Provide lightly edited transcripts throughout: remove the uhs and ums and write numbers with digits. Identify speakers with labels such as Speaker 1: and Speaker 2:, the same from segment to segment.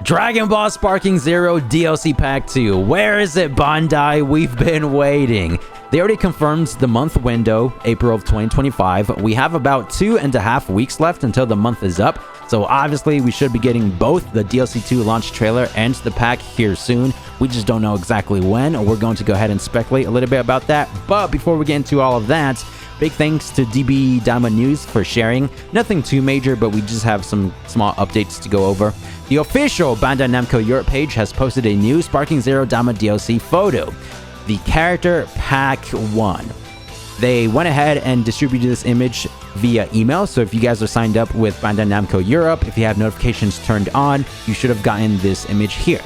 Speaker 1: Dragon Ball Sparking Zero DLC Pack 2. Where is it, Bandai? We've been waiting. They already confirmed the month window, April of 2025. We have about 2.5 weeks left until the month is up. So obviously we should be getting both the DLC 2 launch trailer and the pack here soon. We just don't know exactly when. We're going to go ahead and speculate a little bit about that. But before we get into all of that, big thanks to DB Daima News for sharing. Nothing too major, but we just have some small updates to go over. The official Bandai Namco Europe page has posted a new Sparking Zero Daima DLC photo. The character pack 1. They went ahead and distributed this image via email, so if you guys are signed up with Bandai Namco Europe, if you have notifications turned on, you should have gotten this image here.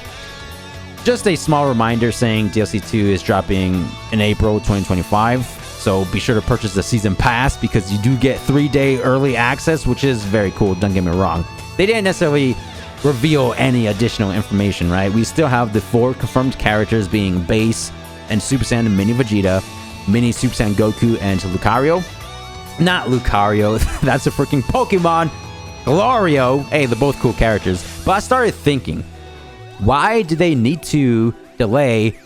Speaker 1: Just a small reminder saying DLC 2 is dropping in April 2025, so be sure to purchase the season pass because you do get 3-day early access, which is very cool, don't get me wrong. They didn't necessarily reveal any additional information, right? We still have the 4 confirmed characters being Base and Super Saiyan Mini Vegeta, Mini Super Saiyan Goku, and Lucario. Not Lucario, that's a freaking Pokemon. Glorio. Hey, they're both cool characters. But I started thinking, why do they need to delay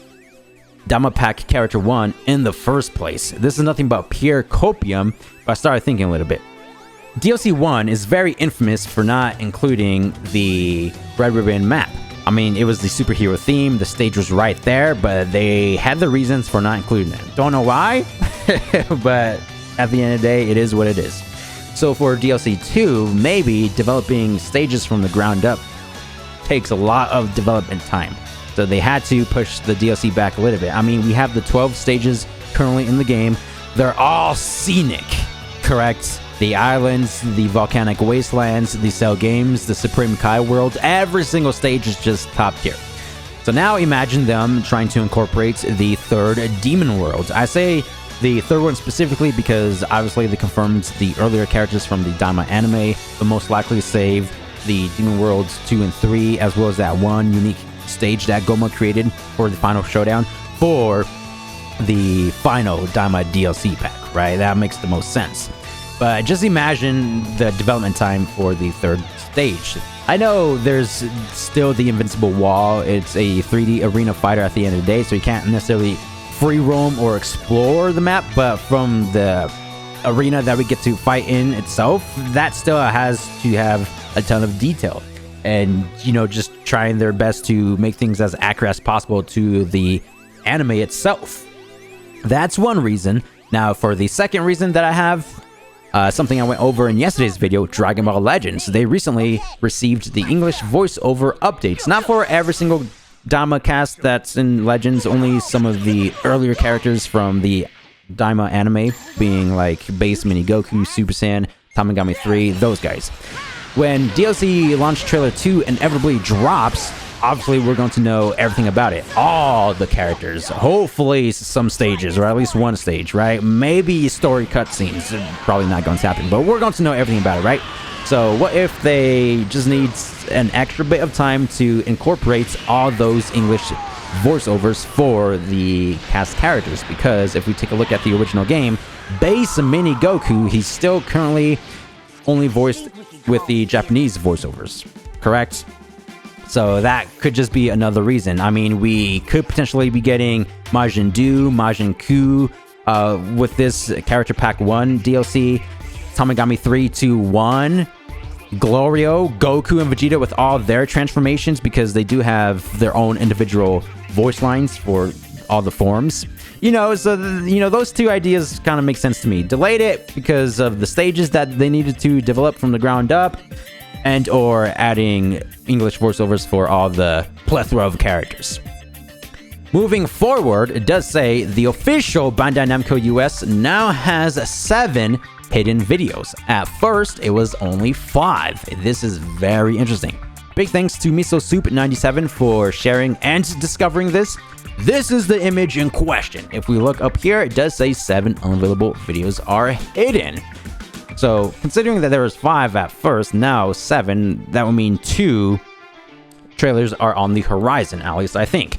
Speaker 1: Daima Pack Character 1 in the first place? This is nothing but pure copium, but I started thinking a little bit. DLC 1 is very infamous for not including the Red Ribbon map. I mean, it was the superhero theme, the stage was right there, but they had the reasons for not including it. Don't know why, but at the end of the day, it is what it is. So for DLC 2, maybe developing stages from the ground up takes a lot of development time. So they had to push the DLC back a little bit. I mean, we have the 12 stages currently in the game. They're all scenic, correct? The islands, the volcanic wastelands, the Cell Games, the Supreme Kai world, every single stage is just top tier. So now imagine them trying to incorporate the third Demon World. I say the third one specifically because obviously they confirmed the earlier characters from the Daima anime, but most likely save the Demon Worlds 2 and 3, as well as that one unique stage that Goma created for the final showdown for the final Daima DLC pack, right? That makes the most sense. But just imagine the development time for the third stage. I know there's still the Invincible Wall. It's a 3D arena fighter at the end of the day, so you can't necessarily free roam or explore the map, but from the arena that we get to fight in itself, that still has to have a ton of detail. And, you know, just trying their best to make things as accurate as possible to the anime itself. That's one reason. Now, for the second reason that I have, something I went over in yesterday's video, Dragon Ball Legends. They recently received the English voiceover updates. Not for every single Daima cast that's in Legends, only some of the earlier characters from the Daima anime, being like Base, Mini Goku, Super Saiyan, Tamagami 3, those guys. When DLC launch trailer 2 inevitably drops, obviously we're going to know everything about it. All the characters. Hopefully some stages, or at least one stage, right? Maybe story cutscenes. Probably not going to happen, but we're going to know everything about it, right? So what if they just need an extra bit of time to incorporate all those English voiceovers for the cast characters? Because if we take a look at the original game, Base Mini Goku, he's still currently only voiced with the Japanese voiceovers, correct? So that could just be another reason. I mean, we could potentially be getting Majin Du, Majin Ku with this Character Pack 1 DLC, Tamagami 3-2-1, Glorio, Goku, and Vegeta with all their transformations because they do have their own individual voice lines for all the forms. You know, so, those two ideas kind of make sense to me. Delayed it because of the stages that they needed to develop from the ground up, and or adding English voiceovers for all the plethora of characters. Moving forward, it does say the official Bandai Namco US now has 7 hidden videos. At first, it was only 5. This is very interesting. Big thanks to Miso Soup 97 for sharing and discovering this. This is the image in question. If we look up here, it does say 7 unavailable videos are hidden. So, considering that there was 5 at first, now 7, that would mean 2 trailers are on the horizon, at least I think.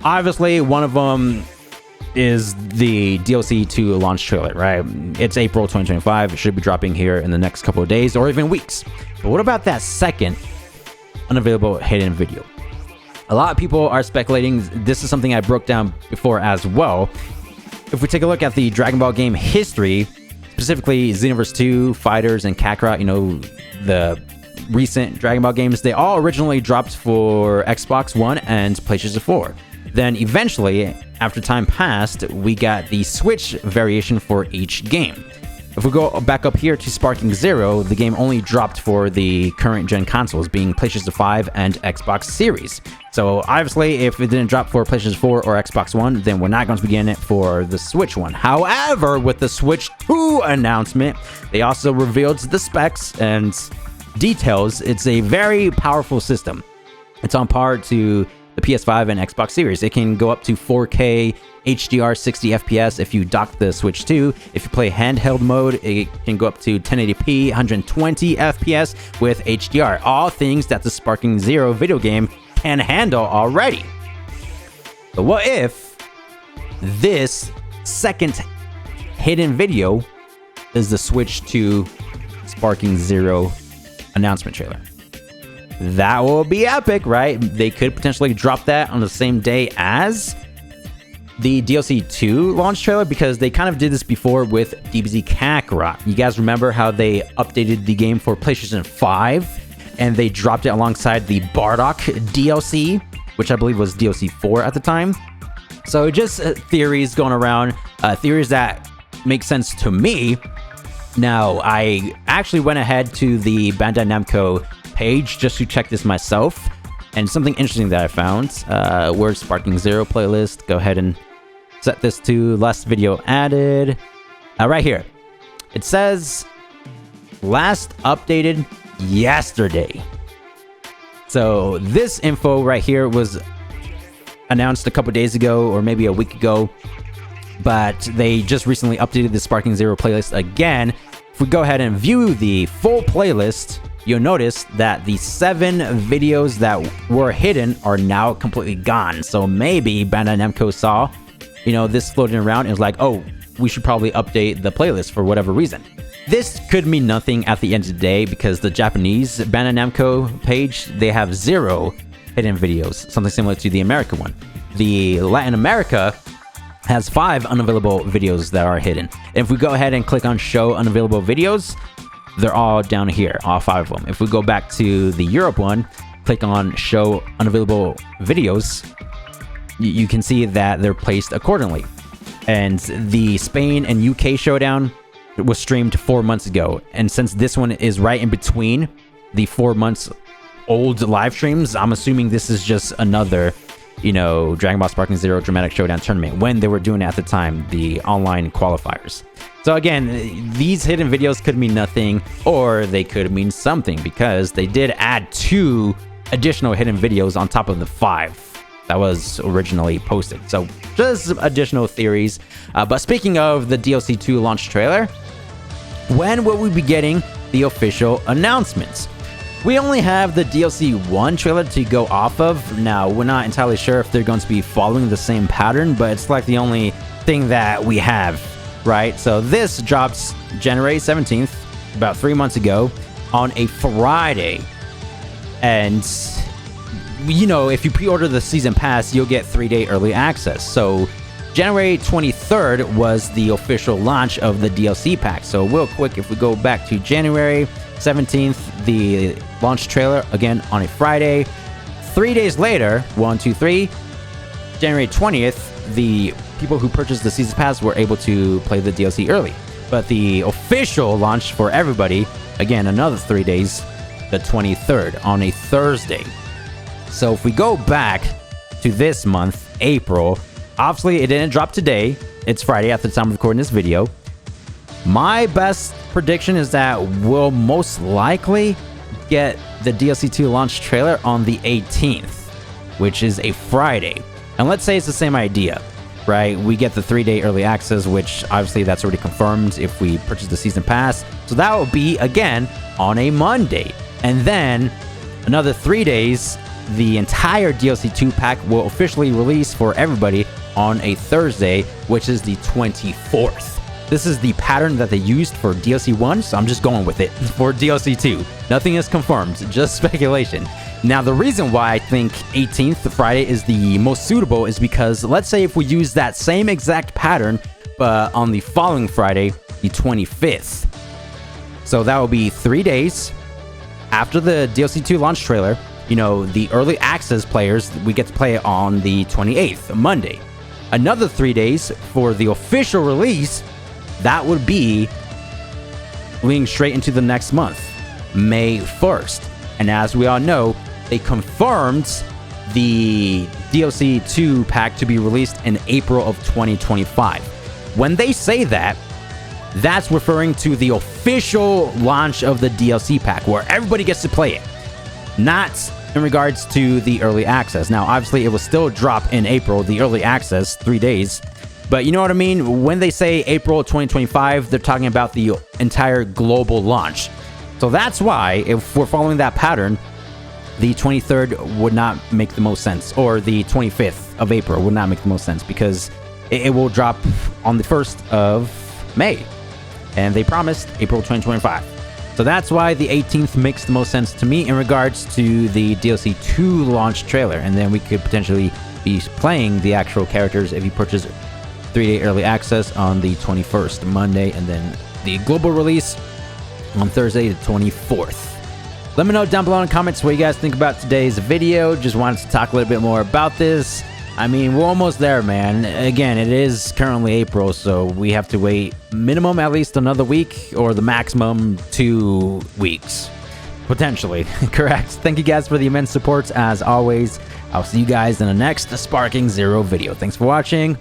Speaker 1: Obviously, one of them is the DLC 2 launch trailer, right? It's April 2025. It should be dropping here in the next couple of days or even weeks. But what about that second unavailable hidden video. A lot of people are speculating. This is something I broke down before as well. If we take a look at the Dragon Ball game history, specifically Xenoverse 2, Fighters, and Kakarot, the recent Dragon Ball games, they all originally dropped for Xbox One and PlayStation 4. Then eventually, after time passed, we got the Switch variation for each game. If we go back up here to Sparking Zero, the game only dropped for the current gen consoles, being PlayStation 5 and Xbox Series. So obviously, if it didn't drop for PlayStation 4 or Xbox One, then we're not going to be getting it for the Switch one. However, with the Switch 2 announcement, they also revealed the specs and details. It's a very powerful system. It's on par to the PS5 and Xbox Series. It can go up to 4K HDR 60 FPS if you dock the Switch 2. If you play handheld mode, it can go up to 1080p 120 FPS with HDR. All things that the Sparking Zero video game can handle already. But what if this second hidden video is the Switch 2 Sparking Zero announcement trailer? That will be epic, right? They could potentially drop that on the same day as the DLC 2 launch trailer, because they kind of did this before with DBZ Kakarot. You guys remember how they updated the game for PlayStation 5 and they dropped it alongside the Bardock DLC, which I believe was DLC 4 at the time. So just theories going around, theories that make sense to me. Now, I actually went ahead to the Bandai Namco page just to check this myself, and something interesting that I found, where's Sparking Zero playlist? Go ahead and set this to last video added. Right here. It says last updated yesterday. So this info right here was announced a couple days ago, or maybe a week ago, but they just recently updated the Sparking Zero playlist again. If we go ahead and view the full playlist, you'll notice that the 7 videos that were hidden are now completely gone. So maybe Bandai Namco saw, this floating around and was like, oh, we should probably update the playlist for whatever reason. This could mean nothing at the end of the day, because the Japanese Bandai Namco page, they have 0 hidden videos, something similar to the American one. The Latin America has 5 unavailable videos that are hidden. And if we go ahead and click on show unavailable videos, they're all down here, all 5 of them. If we go back to the Europe one, click on show unavailable videos, you can see that they're placed accordingly. And the Spain and UK showdown was streamed 4 months ago. And since this one is right in between the 4 months old live streams, I'm assuming this is just another, Dragon Ball Sparking Zero Dramatic Showdown tournament, when they were doing it at the time, the online qualifiers. So again, these hidden videos could mean nothing, or they could mean something, because they did add 2 additional hidden videos on top of the 5 that was originally posted. So just additional theories. But speaking of the DLC 2 launch trailer, when will we be getting the official announcements? We only have the DLC 1 trailer to go off of. Now, we're not entirely sure if they're going to be following the same pattern, but it's like the only thing that we have, right? So this drops January 17th, about 3 months ago, on a Friday. And, if you pre-order the season pass, you'll get 3-day early access. So January 23rd was the official launch of the DLC pack. So real quick, if we go back to January 17th, the launch trailer, again, on a Friday. 3 days later, 1, 2, 3, January 20th, the people who purchased the season pass were able to play the DLC early. But the official launch for everybody, again, another 3 days, the 23rd, on a Thursday. So if we go back to this month, April, obviously it didn't drop today. It's Friday at the time of recording this video. My best prediction is that we'll most likely get the DLC 2 launch trailer on the 18th, which is a Friday. And let's say it's the same idea, right? We get the 3-day early access, which obviously that's already confirmed if we purchase the season pass. So that will be, again, on a Monday. And then another 3 days, the entire DLC 2 pack will officially release for everybody on a Thursday, which is the 24th. This is the pattern that they used for DLC 1, so I'm just going with it for DLC 2. Nothing is confirmed, just speculation. Now, the reason why I think 18th Friday is the most suitable is because let's say if we use that same exact pattern, but on the following Friday, the 25th. So that will be 3 days after the DLC 2 launch trailer. You know, the early access players, we get to play it on the 28th, Monday. Another 3 days for the official release. That would be leading straight into the next month, May 1st. And as we all know, they confirmed the DLC 2 pack to be released in April of 2025. When they say that, that's referring to the official launch of the DLC pack, where everybody gets to play it, not in regards to the early access. Now, obviously, it will still drop in April, the early access, 3 days. But you know what I mean? When they say April 2025, they're talking about the entire global launch. So that's why, if we're following that pattern, the 23rd would not make the most sense, or the 25th of April would not make the most sense, because it will drop on the 1st of May. And they promised April 2025. So that's why the 18th makes the most sense to me in regards to the DLC 2 launch trailer. And then we could potentially be playing the actual characters if you purchase 3-day early access on the 21st, Monday, and then the global release on Thursday, the 24th. Let me know down below in the comments what you guys think about today's video. Just wanted to talk a little bit more about this. I mean, we're almost there, man. Again, it is currently April, so we have to wait minimum at least another week, or the maximum 2 weeks. Potentially. Correct. Thank you guys for the immense support, as always. I'll see you guys in the next Sparking Zero video. Thanks for watching.